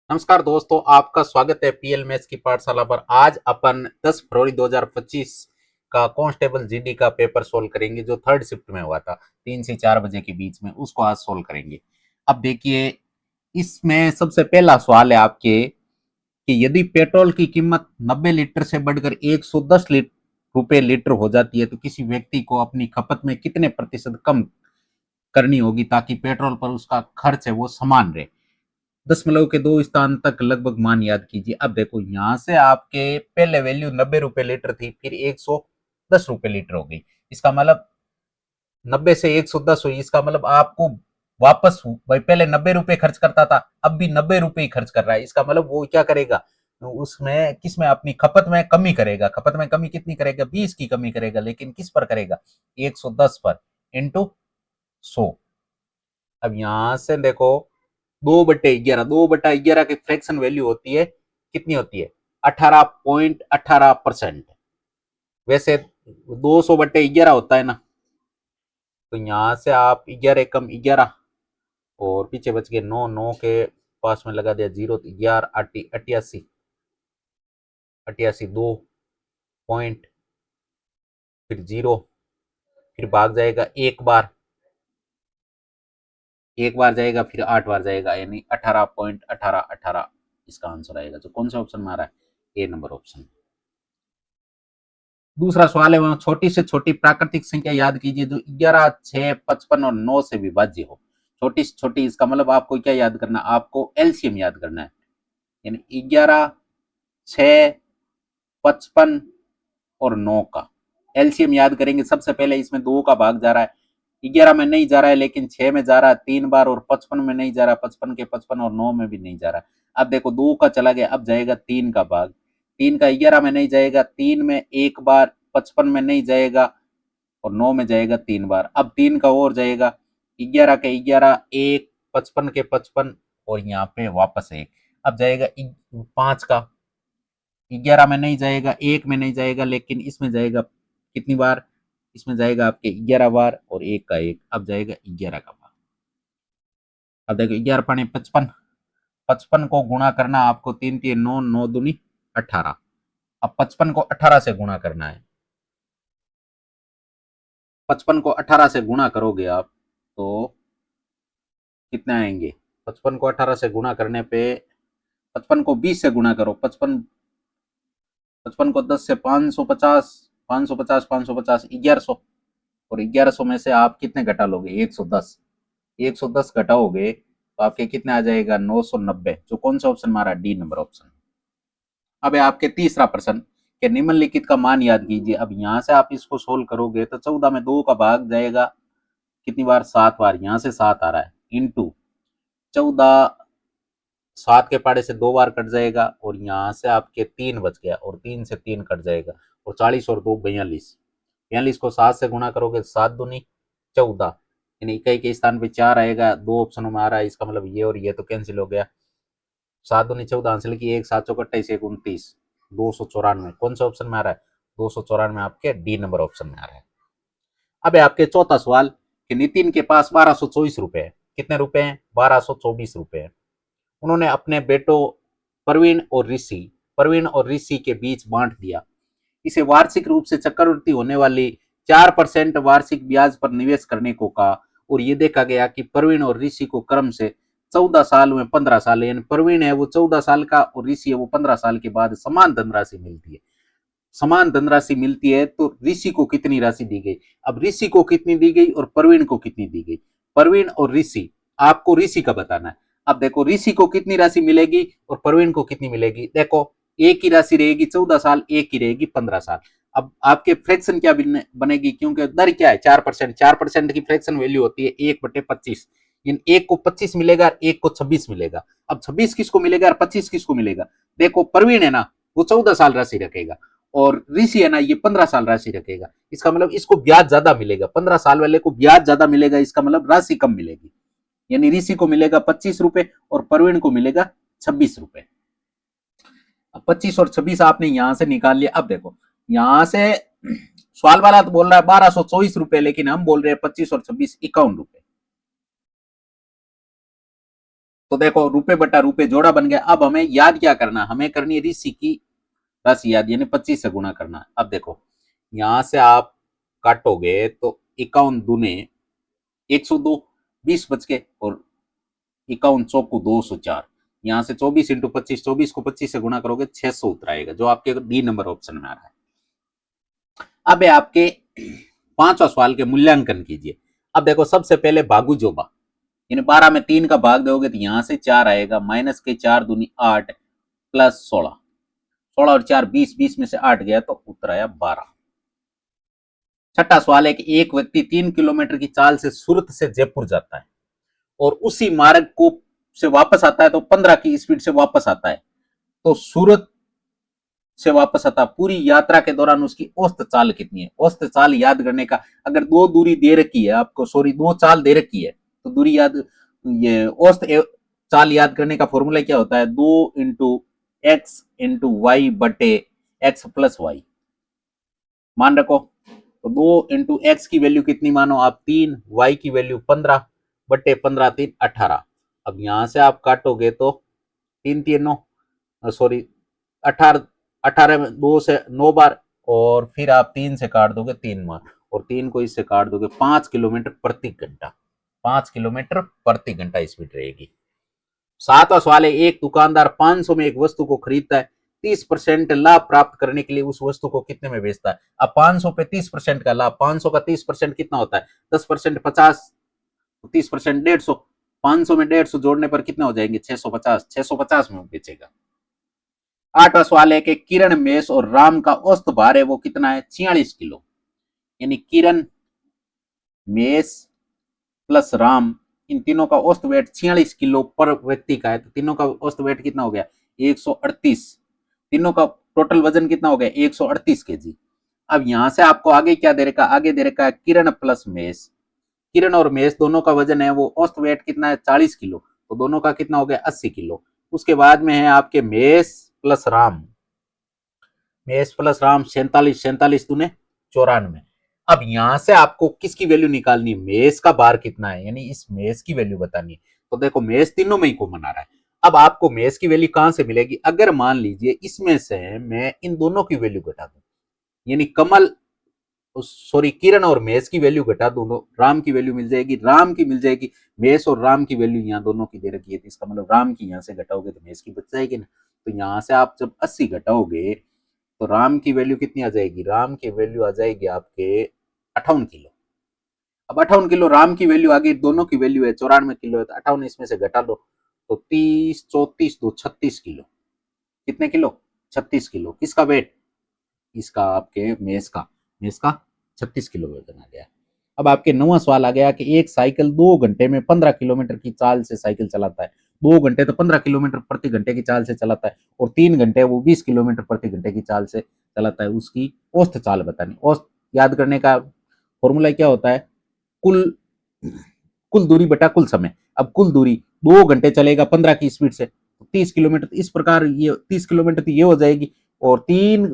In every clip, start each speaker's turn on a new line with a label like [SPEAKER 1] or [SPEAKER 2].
[SPEAKER 1] नमस्कार दोस्तों, आपका स्वागत है पीएल मैथ्स की पाठशाला पर। आज अपन 10 फरवरी 2025 का कांस्टेबल जीडी का पेपर सोल्व करेंगे, जो थर्ड शिफ्ट में हुआ था 3 से 4 बजे के बीच में। उसको आज सोल्व करेंगे। अब देखिए, इसमें सबसे पहला सवाल है आपके कि यदि पेट्रोल की कीमत 90 लीटर से बढ़कर 110 रुपए लीटर हो जाती है, तो किसी व्यक्ति को अपनी खपत में कितने प्रतिशत कम करनी होगी ताकि पेट्रोल पर उसका खर्च है वो समान रहे। दशमलव के दो स्थान तक लगभग मान याद कीजिए। अब देखो, यहां से आपके पहले वैल्यू 90 रुपए लीटर थी, फिर 110 रुपए लीटर हो गई। इसका मतलब 90 से 110 हुई। इसका मतलब आपको वापस, भाई पहले 90 रुपए खर्च करता था, अब भी 90 रुपए ही खर्च कर रहा है। इसका मतलब वो क्या करेगा, तो उसमें किस में अपनी खपत में कमी करेगा। खपत में कमी कितनी करेगा, 20 की कमी करेगा, लेकिन किस पर करेगा, 110 पर इंटू 100। अब यहां से देखो, 2/11, 2/11 की फ्रैक्शन वैल्यू होती है, कितनी होती है, 18.18%। वैसे 200/11 होता है ना, तो यहां से आप 11 कम 11 और पीछे बच गए 9, 9 के पास में लगा दिया जीरो, तो 11 88, 88 2 पॉइंट, फिर जीरो, फिर भाग जाएगा एक बार जाएगा, फिर 8 बार जाएगा, यानी 18.1818 इसका आंसर आएगा। जो कौन सा ऑप्शन में आ रहा है, ए नंबर ऑप्शन। दूसरा सवाल है, वह छोटी से छोटी प्राकृतिक संख्या याद कीजिए जो 11, 6, 55 और 9 से विभाज्य हो। छोटी से छोटी, इसका मतलब आपको क्या याद करना है, आपको एलसीएम याद करना है। यानी 11, 6, 55 और 9 का एलसीएम याद करेंगे। सबसे पहले इसमें 2 का भाग जा रहा है, 11 में नहीं जा रहा है, लेकिन 6 में जा रहा है 3 बार, और 55 में नहीं जा रहा, 55 के 55 और 9 में भी नहीं जा रहा। अब देखो, 2 का चला गया, अब जाएगा 3 का भाग। 3 का 11 में नहीं जाएगा, 3 में एक बार, 55 में नहीं जाएगा और 9 में जाएगा 3 बार। अब 3 का और जाएगा, 11 के 11, एक, 55 के 55 और यहाँ पे वापस एक। अब जाएगा 5 का, 11 में नहीं जाएगा, एक में नहीं जाएगा, लेकिन इसमें जाएगा कितनी बार, इसमें जाएगा आपके 11 बार और एक का एक। अब जाएगा 11 का बार। अब देखो, 11 × 5 = 55। 55 को गुणा करना आपको, 3 3 9, 9 दूनी 18। अब 55 को 18 से गुणा करना है। 55 को 18 से गुणा करोगे आप, तो कितने आएंगे, 55 को 18 से गुणा करने पे, 55 को 20 से गुणा करो, 55, 55 को 10 से 550, 550, 550, 1100, और 1100 में से आप कितने घटा लोगे, 110। 110 घटाओगे तो आपके कितने आ जाएगा, 990। जो कौन सा ऑप्शन मारा, डी नंबर ऑप्शन। अब है आपके तीसरा प्रश्न कि निम्नलिखित का मान याद कीजिए। अब यहां से आप इसको सोल्व करोगे तो 14 में 2 का भाग जाएगा कितनी बार, 7 बार। यहां से 7 आ रहा है, इंटू 14, 7 के पाड़े से 2 बार कट जाएगा, और यहाँ से आपके 3 बच गया, और 3 से 3 कट जाएगा, और 40 और 2 42। 42 को 7 से गुणा करोगे, 7 दूनी 14, यानी इकाई के स्थान पे 4 आएगा। दो ऑप्शनों में आ रहा है, इसका मतलब ये और ये तो कैंसिल हो गया। 7 दूनी 14 आंसर की, एक 7 चौक 28, एक 29, 294। कौन सा ऑप्शन में आ रहा है, 294 आपके डी नंबर ऑप्शन में आ रहा है। अब है आपके चौथा सवाल कि नितिन के पास 1224 रुपए है। कितने रुपए हैं, 1224 रुपए है। उन्होंने अपने बेटों प्रवीण और ऋषि के बीच बांट दिया। इसे वार्षिक रूप से चक्रवृद्धि होने वाली 4% वार्षिक ब्याज पर निवेश करने को कहा, और ये देखा गया कि प्रवीण और ऋषि को क्रम से 14 साल में 15 साल, यानी प्रवीण है वो 14 साल का और ऋषि है वो 15 साल के बाद समान धनराशि मिलती है। समान धनराशि मिलती है तो ऋषि को कितनी राशि दी गई। अब ऋषि को कितनी दी गई और प्रवीण को कितनी दी गई, प्रवीण और ऋषि, आपको ऋषि का बताना है। अब देखो, ऋषि को कितनी राशि मिलेगी और प्रवीण को कितनी मिलेगी। देखो, एक ही राशि रहेगी 14 साल, एक ही रहेगी 15 साल। अब आपके फ्रैक्शन क्या बनेगी, क्योंकि दर क्या है, 4%। 4% की फ्रैक्शन वैल्यू होती है 1/25। एक को 25 मिलेगा, एक को 26 मिलेगा। अब 26 किसको मिलेगा और 25 किसको मिलेगा। देखो, प्रवीण है ना, वो 14 साल राशि रखेगा, और ऋषि है ना, ये 15 साल राशि रखेगा। इसका मतलब इसको ब्याज ज्यादा मिलेगा, 15 साल वाले को ब्याज ज्यादा मिलेगा, इसका मतलब राशि कम मिलेगी। यानी ऋषि को मिलेगा 25 रुपए और प्रवीण को मिलेगा 26 रुपए। अब 25 और 26 आपने यहां से निकाल लिया। अब देखो, यहां से सवाल वाला तो बोल रहा है 1224 रुपए, लेकिन हम बोल रहे हैं 25 और 26 51 रुपए। तो देखो रुपए बटा रुपए जोड़ा बन गया। अब हमें याद क्या करना, हमें करनी है रिसी की राशि याद, यानी 25 से गुणा करना। अब देखो यहां से आप काटोगे तो 51 दूने 102, 20 बच के, और 51 चौकू 204। यहां से 24 इंटू 25, 24 को 25 से गुणा करोगे 600 उत्तर आएगा, जो आपके डी नंबर ऑप्शन में आ रहा है। अब आपके पांचवा सवाल के मूल्यांकन कीजिए। अब देखो सबसे पहले भागु जोबा, यानी 12 में 3 का भाग दोगे तो यहां से 4 आएगा, माइनस के 4 दूनी 8 प्लस 16, 16 और 4 20, 20 में से 8 गया तो उत्तर आया 12। छठा सवाल है कि एक व्यक्ति 3 किलोमीटर की चाल से सूरत से जयपुर जाता है और उसी मार्ग को से वापस आता है तो 15 की स्पीड से वापस आता है, तो सूरत से वापस आता पूरी यात्रा के दौरान उसकी औसत चाल कितनी है। औसत चाल याद करने का, अगर दो दूरी दे रखी है आपको, सॉरी दो चाल दे रखी है, तो दूरी याद, ये औसत चाल याद करने का फॉर्मूला क्या होता है, 2 इंटू एक्स इंटू वाई बटे एक्स प्लस वाई। मान रखो तो 2 इंटू एक्स की वैल्यू कितनी मानो आप 3, वाई की वैल्यू 15 बटे 15 3 18। अब यहां से आप काटोगे तो 3 3 9, सॉरी 18, 18 में 2 से 9 बार, और फिर आप 3 से काट दोगे 3 बार, और 3 को इससे काट दोगे 5 किलोमीटर प्रति घंटा, 5 किलोमीटर प्रति घंटा स्पीड रहेगी। सातवां सवाल है, एक दुकानदार 500 में एक वस्तु को खरीदता है, 30% लाभ प्राप्त करने के लिए उस वस्तु को कितने में बेचता है। अब 500 पे 30% का लाभ, 500 का 30% कितना होता है, 10% 50, 30% 150, 500 में 150 जोड़ने पर कितना हो जाएंगे 650, 650 में बेचेगा। आठवां सवाल है कि किरण, मेष और राम का औसत भार है वो कितना है, 46 किलो। यानी किरण, मेष प्लस राम, इन तीनों का औसत वेट 46 किलो पर व्यक्ति का है, तो तीनों का औसत वेट कितना हो गया 138। तीनों का टोटल वजन कितना हो गया 138 केजी। अब यहां से आपको आगे क्या दे रखा, आगे दे रखा है किरण प्लस मेष। किरण और मेष दोनों का वजन है वो औसत वेट कितना है 40 किलो, तो दोनों का कितना हो गया 80 किलो। उसके बाद में है आपके मेष प्लस राम, मेष प्लस राम 47, 47 दूने 94। अब यहां से आपको किसकी वैल्यू निकालनी है, मेष का बार कितना है, यानी इस मेष की वैल्यू बतानी है। तो देखो मेष तीनों में ही कॉमन आ रहा है। अब आपको मेष की वैल्यू कहां से मिलेगी, अगर मान लीजिए इसमें से मैं इन दोनों की वैल्यू घटा दूं, यानी कमल, सॉरी किरण और मेष की वैल्यू घटा दूं तो राम की वैल्यू मिल जाएगी, राम की मिल जाएगी। मेष और राम की वैल्यू यहाँ दोनों की दे रखी है, तो इसका मतलब राम की यहाँ से घटाओगे तो मेष की बच जाएगी ना। तो यहाँ से आप जब 80 घटाओगे तो राम की वैल्यू कितनी आ जाएगी, राम की वैल्यू आ जाएगी आपके 58 किलो। अब 58 किलो राम की वैल्यू आ गई, दोनों की वैल्यू है 94 किलो है, तो 58 इसमें से घटा लो तो 30, 34 दो 36 किलो। कितने किलो, 36 किलो। किसका वेट, इसका आपके मेष का 36 किलो वजन आ गया। अब आपके 9वां सवाल आ गया कि एक साइकिल 2 घंटे में 15 किलोमीटर की चाल से साइकिल चलाता है। 2 घंटे तो 15 किलोमीटर प्रति घंटे की चाल से चलाता है, और 3 घंटे वो 20 किलोमीटर प्रति घंटे की चाल से चलाता है। उसकी औसत चाल बतानी। औसत याद करने का फॉर्मूला क्या होता है, कुल कुल दूरी बटा कुल समय। अब कुल दूरी 2 घंटे चलेगा 15 की स्पीड से, 30 किलोमीटर, इस प्रकार ये 30 किलोमीटर तो ये हो जाएगी, और 3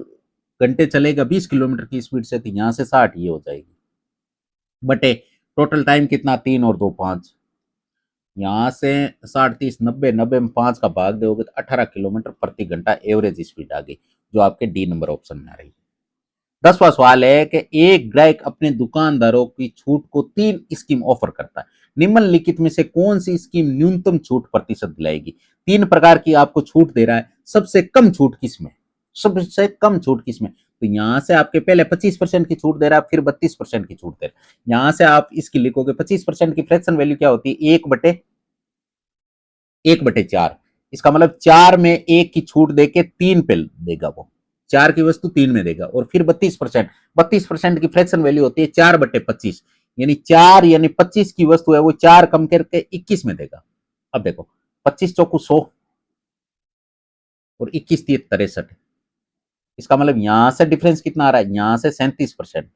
[SPEAKER 1] घंटे चलेगा 20 किलोमीटर की स्पीड से, तो यहां से 60 ये हो जाएगी, बटे टोटल टाइम कितना 3 और 2 5। यहां से 60 30 90, 90 में 5 का भाग दोगे तो 18 किलोमीटर प्रति घंटा एवरेज स्पीड आ गई, जो आपके डी नंबर ऑप्शन में आ रही है। 10वां सवाल है कि एक ग्राहक अपने दुकानदारों की छूट को 3 स्कीम ऑफर करता है, निम्नलिखित में से कौन सी स्कीम न्यूनतम छूट प्रतिशत दिलाएगी। 3 प्रकार की आपको छूट दे रहा है, सबसे कम छूट किसमें, सबसे कम छूट किसमें। तो यहां से आपके पहले 25% की छूट दे रहा है, फिर 32% की छूट दे रहा है। यहां से आप इसकी लिखोगे 25% की फ्रैक्शन वैल्यू क्या होती है, 1/4। इसका मतलब 4 में 1 की छूट देके 3 पे देगा, वो 4 की वस्तु 3 में देगा। और फिर 32% की फ्रैक्शन वैल्यू होती है 4/25, यानी 4 यानी 25 की वस्तु है वो 4 कम करके 21 में देगा। अब देखो 25 चौकू 100 और 21 3 63, इसका मतलब यहां से डिफरेंस कितना आ रहा है, यहां से 37%,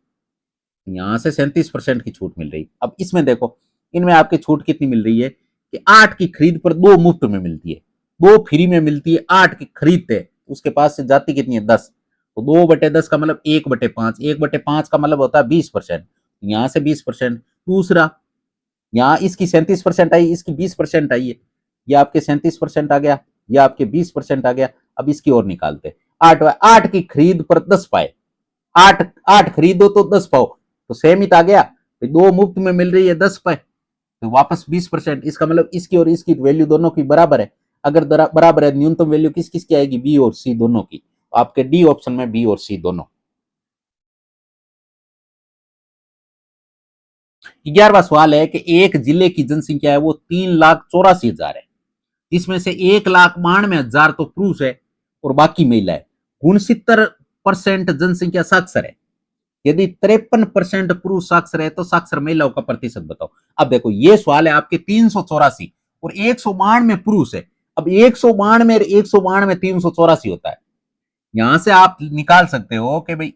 [SPEAKER 1] यहां से 37% की छूट मिल रही। अब इसमें देखो इनमें आपकी छूट कितनी मिल रही है कि 8 की खरीद पर 2 मुफ्त में मिलती है, 2 फ्री में मिलती है, 8 की खरीदते उसके पास से जाती कितनी है 10, तो 2/10 का मतलब 1/5, 1/5 का मतलब होता है 20%, यहां से 20%। दूसरा, यहाँ इसकी 37% आई, इसकी 20% आई है, ये आपके 37% आ गया, ये आपके 20% आ गया। अब इसकी और निकालते, 8 की खरीद पर 10 पाए, 8 8 खरीदो तो 10 पाओ, तो सेम ही तो आ गया। दो मुफ्त में मिल रही है 10 पाए, तो वापस 20%। इसका मतलब इसकी और इसकी वैल्यू दोनों की बराबर है। अगर बराबर है, न्यूनतम वैल्यू किस किस की आएगी, बी और सी दोनों की। आपके डी ऑप्शन में बी और सी दोनों। 11वां सवाल है कि एक जिले की जनसंख्या है वो 3,84,000 है, इसमें से 1,92,000 तो पुरुष है और बाकी महिला है। 69% जनसंख्या साक्षर है। यदि 53% पुरुष साक्षर है तो साक्षर महिलाओं का प्रतिशत बताओ। अब देखो ये सवाल है आपके 384 और 192 पुरुष है। अब 192 192 384 होता है। यहां से आप निकाल सकते हो कि भाई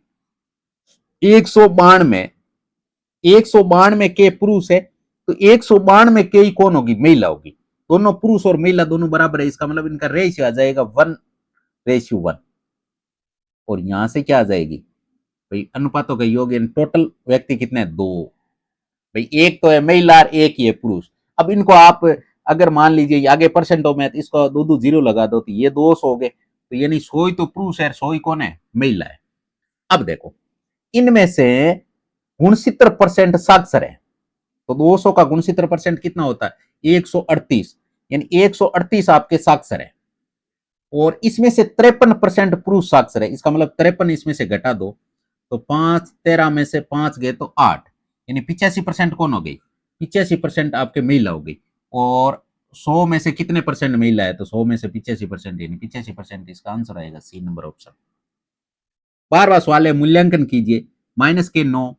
[SPEAKER 1] 192 192 के पुरुष है, तो 192 के ही कौन होगी, महिला होगी। दोनों पुरुष और महिला दोनों बराबर है, इसका मतलब इनका रेशियो आ जाएगा 1:1। और यहां से क्या आ जाएगी भाई, अनुपातों का योग, टोटल व्यक्ति कितने हैं, 2। भाई एक तो है महिला और एक ही है पुरुष। अब इनको आप अगर मान लीजिए आगे परसेंटों में, तो इसको दो दो जीरो लगा दो, तो ये 200 हो गए। तो यानी 100 ही तो पुरुष है, 100 ही कौन है, महिला है। अब देखो इनमें से 69% साक्षर है, तो 200 का 69% कितना होता है, 138। यानी 138 आपके साक्षर है। और इसमें से 53% पुरुष साक्षर है, इसका मतलब 53 इसमें से घटा दो, तो 5 13 में से 5 गए तो 8, यानी 85% कौन हो गई, 85% आपके महिला हो गई। और 100 में से कितने परसेंट महिला है, तो 100 में से 85%, यानी 85% इसका आंसर आएगा सी नंबर ऑप्शन। 12वां सवाल है, मूल्यांकन कीजिए माइनस के 9।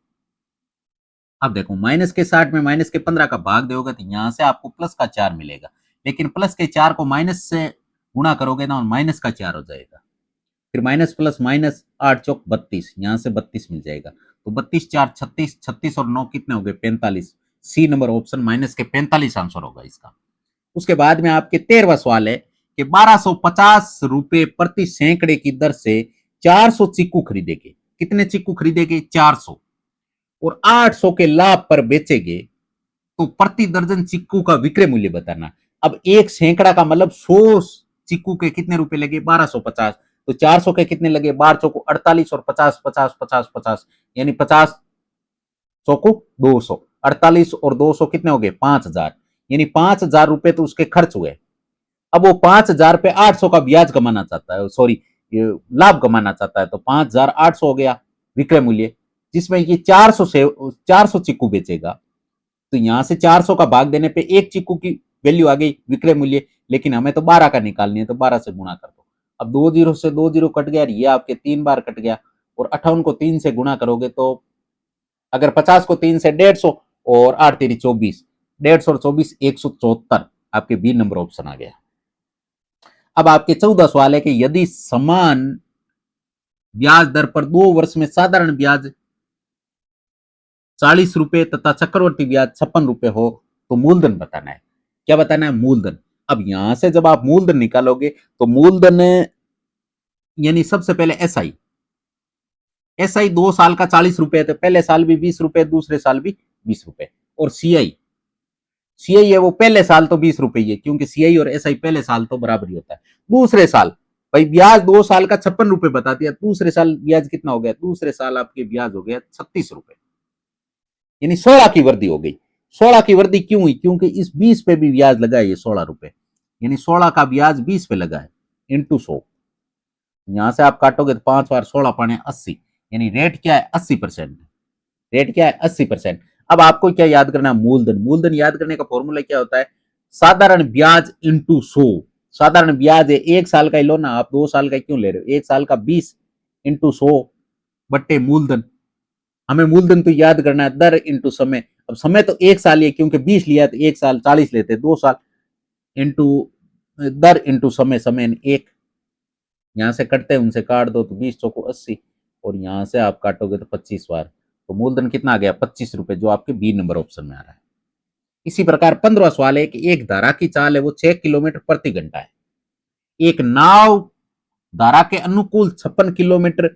[SPEAKER 1] अब देखो माइनस के 60 में माइनस के 15 का भाग दोगे तो यहां से आपको प्लस का 4 मिलेगा, लेकिन प्लस के 4 को माइनस से गुणा करोगे ना, माइनस का 4 हो जाएगा। फिर माइनस प्लस माइनस 8 चौक 32, यहां से 32 मिल जाएगा। तो 32 4 36, 36 और 9 कितने हो गए, 45। सी नंबर ऑप्शन माइनस के 45 आंसर होगा इसका। उसके बाद में आपके 13वां सवाल है कि 1250 रुपए प्रति सैकड़े की दर से 400 चिक्कू खरीदेंगे। कितने चिक्कू खरीदेंगे, 400, और 800 के लाभ पर बेचेंगे, तो प्रति दर्जन चिक्कू का विक्रय मूल्य बताना। अब एक सैकड़ा का मतलब 100 चिक्कू के कितने रुपए लगे, 1250। तो 400 के कितने लगे, 12 चौको 48 और 50 50 50 50, यानी 50 चौको 200, 48 और 200 कितने हो गए, 5,000। यानी 5,000 रुपए तो उसके खर्च हुए। अब वो 5,000 पे 800 का ब्याज कमाना चाहता है, सॉरी लाभ कमाना चाहता है, तो 5,800 हो गया विक्रय मूल्य, जिसमें ये 400 से 400 चिक्कू बेचेगा। तो यहां से 400 का भाग देने पे एक चिक्कू की वैल्यू आ गई विक्रय मूल्य, लेकिन हमें तो 12 का निकालनी है, तो 12 से गुणा कर दो। अब 2 जीरो से 2 जीरो कट गया, ये आपके 3 बार कट गया। और 58 को 3 से गुणा करोगे तो, अगर 50 को 3 से 150, और 8 तेरी 24, 150 और 24 174, आपके बी नंबर ऑप्शन आ गया। अब आपके 14 सवाल है कि यदि समान ब्याज दर पर 2 वर्ष में साधारण ब्याज 40 रुपए तथा चक्रवर्ती ब्याज 56 रुपए हो तो मूलधन बताना है। क्या बताना है, मूलधन। अब यहां से जब आप मूलधन निकालोगे तो मूलधन यानी सबसे पहले एसआई, एसआई 2 साल का 40 रुपए है, तो पहले साल भी 20 रुपए, दूसरे साल भी 20 रुपए। और सीआई, सीआई है वो पहले साल तो 20 रुपए ही है, क्योंकि सीआई और एसआई पहले साल तो बराबर ही होता है। दूसरे साल भाई ब्याज 2 साल का 56 रुपए बता दिया, दूसरे साल ब्याज कितना हो गया, दूसरे साल आपके ब्याज हो गया 36 रुपए, यानी 16 की वृद्धि हो गई। 16 की वृद्धि क्यों हुई, क्योंकि इस 20 पे भी ब्याज लगा है, ये 16 रुपए, यानी 16 का ब्याज 20 पे लगा है, इंटू 100। यहां से आप काटोगे तो 5 बार 16 पाने 80, यानी रेट क्या है, 80%। रेट क्या है, 80%। अब आपको क्या याद करना है, मूलधन। मूलधन याद करने का फॉर्मूला क्या होता है, साधारण ब्याज इंटू 100। साधारण ब्याज है 1 साल का ही लो ना, आप 2 साल का क्यों ले रहे हो, 1 साल का 20 इंटू 100 बट्टे मूलधन। हमें मूलधन तो याद करना है दर इंटू समय। अब समय तो 1 साल ही है, क्योंकि 20 लिया तो 1 साल 40 लेते, 2 साल इंटू दर इंटू समय, समय 1। यहां से कटते हैं उनसे काट दो, तो 20 चौको 80, और यहां से आप काटोगे तो 25 बार, तो मूलधन कितना आ गया, 25 रुपए, जो आपके बी नंबर ऑप्शन में आ रहा है। इसी प्रकार 15वां सवाल है कि एक धारा की चाल है वो 6 किलोमीटर प्रति घंटा है। एक नाव धारा के अनुकूल 56 किलोमीटर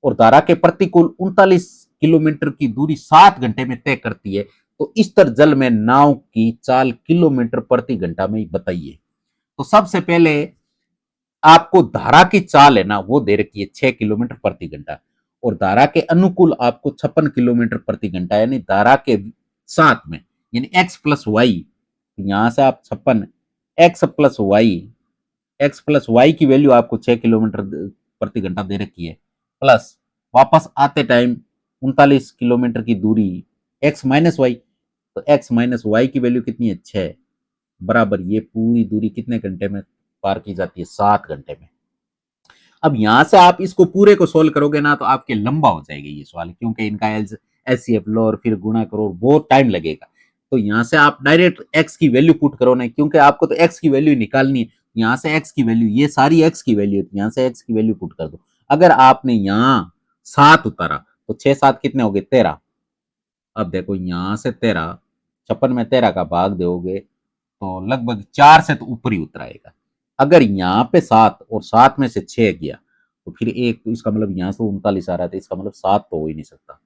[SPEAKER 1] और धारा के प्रतिकूल 39 किलोमीटर की दूरी 7 घंटे में तय करती है, तो इस तर जल में नाव की चाल किलोमीटर प्रति घंटा में बताइए। तो सबसे पहले आपको धारा की चाल है ना वो दे रखी है 6 किलोमीटर प्रति घंटा, और धारा के अनुकूल आपको 56 किलोमीटर प्रति घंटा, यानी धारा के साथ में, यानी एक्स प्लस वाई, यहां से आप 56, X plus Y, X plus Y की वैल्यू आपको 6 किलोमीटर प्रति घंटा दे रखी है, प्लस वापस आते टाइम 39 किलोमीटर की दूरी एक्स माइनस वाई, तो एक्स माइनस वाई की वैल्यू कितनी है 6, बराबर ये पूरी दूरी कितने घंटे में पार की जाती है 7 घंटे में। अब यहां से आप इसको पूरे को सोल्व करोगे ना तो आपके लंबा हो जाएगा ये सवाल, क्योंकि इनका एस सी एफ लो और फिर गुणा करो, बहुत टाइम लगेगा। तो यहां से आप डायरेक्ट एक्स की वैल्यू पुट करो ना, क्योंकि आपको तो एक्स की वैल्यू निकालनी है। यहां से एक्स की वैल्यू, ये सारी एक्स की वैल्यू है, यहां से एक्स की वैल्यू पुट कर दो। अगर आपने यहां 7 उतारा तो 6 7 कितने हो गए 13। अब देखो यहां से 13, 56 में 13 का भाग दोगे तो लगभग 4 से तो ऊपर ही उतराएगा। अगर यहाँ पे 7 और 7 में से 6 गया तो फिर एक, तो इसका मतलब यहाँ से 39 आ रहा था, इसका मतलब 7 तो हो ही नहीं सकता।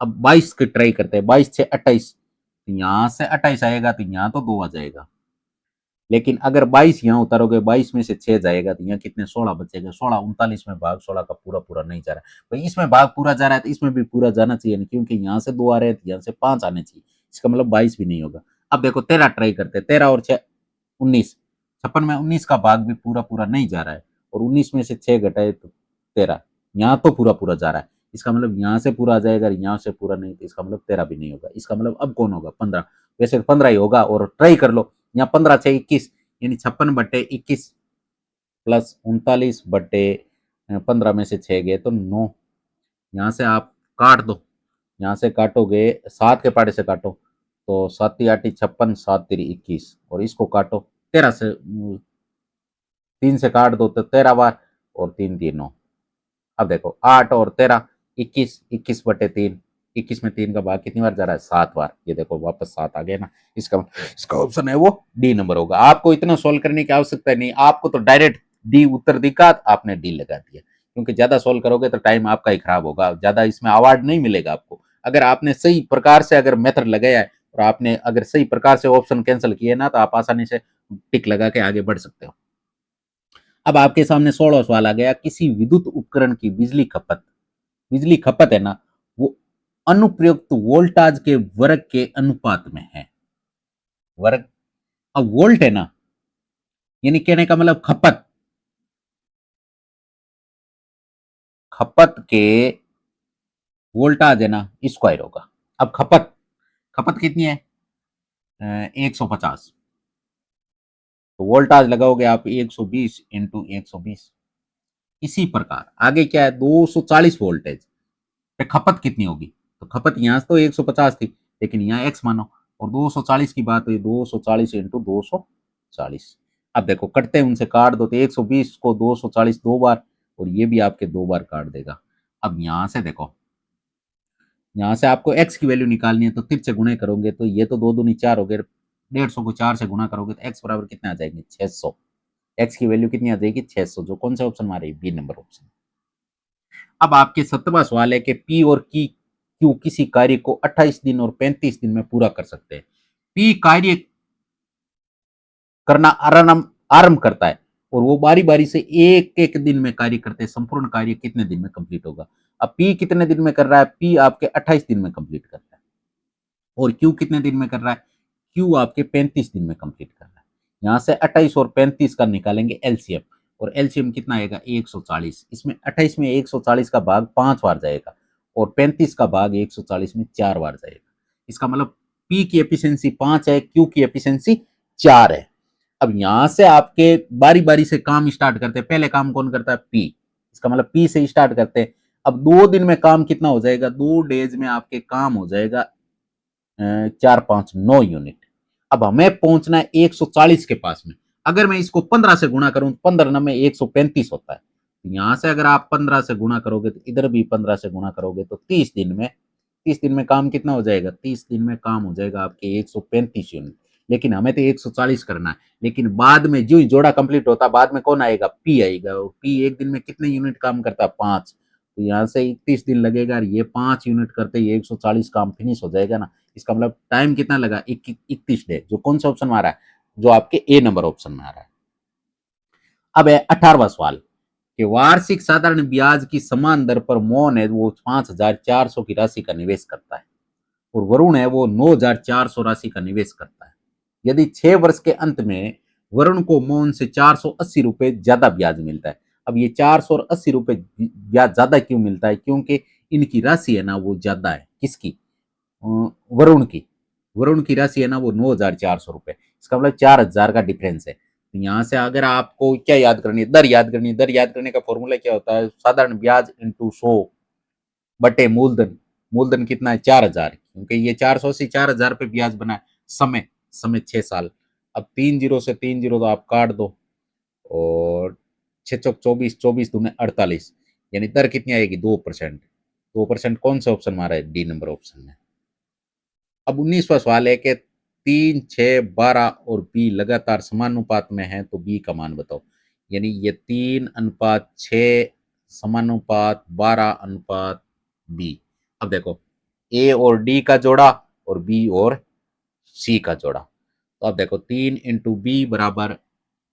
[SPEAKER 1] अब 22 की ट्राई करते हैं, 22 से 28, यहाँ से 28 आएगा तो यहाँ तो 2 आ जाएगा। लेकिन अगर 22 यहाँ उतारोगे, 22 में से 6 जाएगा तो यहाँ कितने 16 बचेगा। 16, 39 में भाग 16 का पूरा पूरा नहीं जा रहा है भाई, इसमें भाग पूरा जा रहा है तो इसमें भी पूरा जाना चाहिए, क्योंकि यहाँ से 2 आ रहे हैं तो यहाँ से 5 आने चाहिए, इसका मतलब 22 भी नहीं होगा। अब देखो 13 ट्राई करते हैं, 13 और 6 19, 56 में 19 का भाग भी पूरा पूरा नहीं जा रहा है, और 19 में से 6 घटाए तो 13, यहाँ तो पूरा पूरा जा रहा है, इसका मतलब यहाँ से पूरा आ जाएगा, यहाँ से पूरा नहीं, तो इसका मतलब 13 भी नहीं होगा। इसका मतलब अब कौन होगा 15, वैसे 15 ही होगा, और ट्राई कर लो। यहाँ 15 से 21, यानी 56/21 प्लस 39/15 में से 6 गए तो 9, यहाँ से आप काट दो, यहाँ से काटोगे 7 के पाड़े से काटो तो 7 8 56, 7 3 21, और इसको काटो 13 से, 3 से काट दो तो 13 बार, और 3 3 9। अब देखो 8 और 13 21, 21/3, 21 में 3 का भाग कितनी बार जा रहा है 7 बार, ये देखो वापस 7 आ गया ना। इसका इसका ऑप्शन है वो डी नंबर होगा। आपको इतना सोल्व करने की आवश्यकता नहीं, आपको तो डायरेक्ट डी उत्तर दिखा, आपने डी लगा दिया, क्योंकि ज्यादा सोल्व करोगे तो टाइम आपका ही खराब होगा, ज्यादा इसमें अवार्ड नहीं मिलेगा आपको। अगर आपने सही प्रकार से अगर मेथड लगाया है और आपने अगर सही प्रकार से ऑप्शन कैंसिल किए ना, तो आप आसानी से टिक लगा के आगे बढ़ सकते हो। अब आपके सामने 16 सवाल आ गया, किसी विद्युत उपकरण की बिजली खपत है ना, वो अनुप्रयुक्त वोल्टाज के वर्ग के अनुपात में है। वर्ग, अब वोल्ट है ना, यानी कहने का मतलब खपत, खपत के वोल्टाज है ना स्क्वायर होगा। अब खपत, खपत कितनी है 150, तो वोल्टाज लगाओगे आप 120 इंटू 120। इसी प्रकार आगे क्या है 240 वोल्टेज पे खपत कितनी होगी, तो खपत यहां तो 150 थी, लेकिन यहाँ एक्स मानो, और 240 की बात हुई 240 इंटू 240। अब देखो कटते हैं, उनसे काट दो तो 120 को 240 दो बार, और ये भी आपके दो बार काट देगा। अब यहां से देखो, यहाँ से आपको एक्स की वैल्यू निकालनी है, तो 3 से गुणे करोगे तो ये तो 2 दूनी 4 हो गए, 150 को 4 से गुणा करोगे तो एक्स बराबर कितने आ जाएंगे 600। एक्स की वैल्यू कितनी आ जाएगी 600, जो कौन सा ऑप्शन हमारे बी नंबर ऑप्शन। अब आपके 17वां सवाल है कि पी और की क्यू किसी कार्य को 28 दिन और 35 दिन में पूरा कर सकते हैं। पी कार्य करना आरंभ करता है और वो बारी बारी से एक एक दिन में कार्य करते हैं, संपूर्ण कार्य कितने दिन में कंप्लीट होगा। अब पी कितने दिन में कर रहा है, पी आपके 28 दिन में कंप्लीट कर रहा है, और क्यू कितने दिन में कर रहा है, क्यू आपके 35 दिन में कंप्लीट कर रहा है। यहां से 28 और 35 का निकालेंगे एलसीएम, और एलसीएम कितना आएगा 140। इसमें 28 में 140 का भाग 5 बार जाएगा, और 35 का भाग 140 में 4 बार जाएगा। इसका मतलब पी की एफिशिएंसी 5 है, क्यू की एफिशिएंसी 4 है। अब यहां से आपके बारी बारी से काम स्टार्ट करते हैं, पहले काम कौन करता है पी, इसका मतलब पी से स्टार्ट करते हैं। अब 2 दिन में काम कितना हो जाएगा, 2 डेज में आपके काम हो जाएगा 4 5 9 यूनिट। अब हमें पहुंचना है 140 के पास में। अगर मैं इसको 15 से गुणा करूं तो 15 में 135 होता है, तो यहां से अगर आप 15 से गुणा करोगे तो इधर भी 15 से गुणा करोगे तो 30 दिन में काम कितना हो जाएगा, 30 दिन में काम हो जाएगा आपके 135 यूनिट। लेकिन हमें तो 140 करना है, लेकिन बाद में जो ही जोड़ा कंप्लीट होता बाद में कौन आएगा पी आएगा, और पी एक दिन में कितने यूनिट काम करता है 5, तो यहाँ से 31 दिन लगेगा, और ये 5 यूनिट करते ही 140 काम फिनिश हो जाएगा ना। इसका मतलब टाइम कितना लगा 31 डे, जो कौन सा ऑप्शन में आ रहा है, जो आपके ए नंबर ऑप्शन में आ रहा है। अब है 18वां सवाल कि वार्षिक साधारण ब्याज की समान दर पर मोहन है वो 5,400 की राशि का निवेश करता है और वरुण है वो 9,400 राशि का निवेश करता है। यदि 6 वर्ष के अंत में वरुण को मोहन से 480 रुपए ज्यादा ब्याज मिलता है। अब ये 480 रुपए ब्याज ज्यादा क्यों मिलता है? क्योंकि इनकी राशि है ना वो ज्यादा है। किसकी? वरुण की। वरुण की राशि है ना वो 9,400 रुपए, इसका मतलब 4,000 का डिफरेंस है। तो यहाँ से अगर आपको क्या याद करनी है, दर याद करनी है। दर याद करने का फॉर्मूला क्या होता है? साधारण ब्याज इंटू 100 बटे मूलधन। मूलधन कितना है? 4,000, क्योंकि ये 480 4,000 पे ब्याज बना है। समय समय 6 साल। अब 3 जीरो से 3 जीरो तो आप काट दो और 6 चौक 24, 24 दूने 48, यानी दर कितनी आएगी? 2%। 2% कौन सा ऑप्शन मारा है? डी नंबर ऑप्शन में। अब 19वां सवाल है कि 3, 6, 12 और बी लगातार समानुपात में है तो बी का मान बताओ। यानी ये 3:6 समानुपात 12:बी। अब देखो ए और डी का जोड़ा और बी और सी का जोड़ा। तो अब देखो 3 × बी बराबर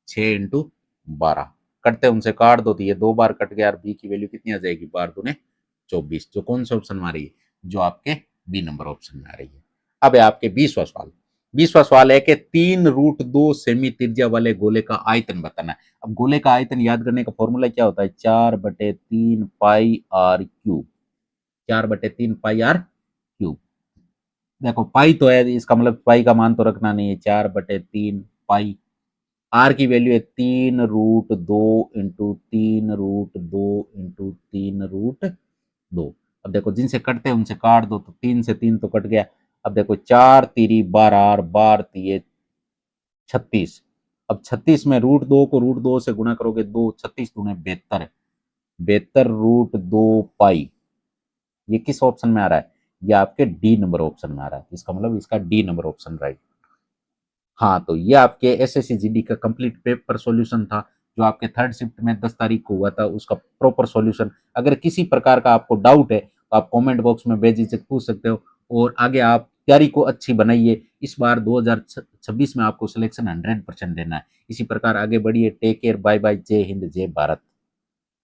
[SPEAKER 1] 6 × 12, कटते उनसे काट दो तो ये 2 बार कट गया और बी की वैल्यू कितनी आ जाएगी? 12 दूने 24, जो कौन सा ऑप्शन में आ रही है? जो आपके बी नंबर ऑप्शन में आ रही है। अब है आपके 20वां सवाल। 20वां सवाल है कि 3√2 सेमी त्रिज्या वाले गोले का आयतन बताना है। अब गोले का आयतन याद करने का फॉर्मूला क्या होता है? 4/3 पाई r क्यूब। 4/3 पाई r क्यूब। देखो पाई तो है, इसका मतलब पाई का मान तो रखना नहीं है। 4/3 पाई, आर की वैल्यू है 3√2 × 3√2 × 3√2। अब देखो जिनसे कटते हैं उनसे काट दो तो 3 से 3 तो कट गया। अब देखो 4 × 3 = 12, और 12 × 3 = 36। अब 36 में √2 को √2 से गुणा करोगे 2, 36 दूने 72, 72√2 पाई। ये किस ऑप्शन में आ रहा है? ये आपके डी नंबर ऑप्शन में आ रहा है। इसका मतलब इसका डी नंबर ऑप्शन राइट। हाँ, तो ये आपके एसएससी जीडी का कंप्लीट पेपर सॉल्यूशन था, जो आपके थर्ड शिफ्ट में 10 तारीख को हुआ था, उसका प्रॉपर सॉल्यूशन। अगर किसी प्रकार का आपको डाउट है तो आप कमेंट बॉक्स में बेझिझक पूछ सकते हो और आगे आप तैयारी को अच्छी बनाइए। इस बार 2026 में आपको सिलेक्शन 100% देना है। इसी प्रकार आगे बढ़िए। टेक केयर, बाय बाय, जय हिंद, जय भारत।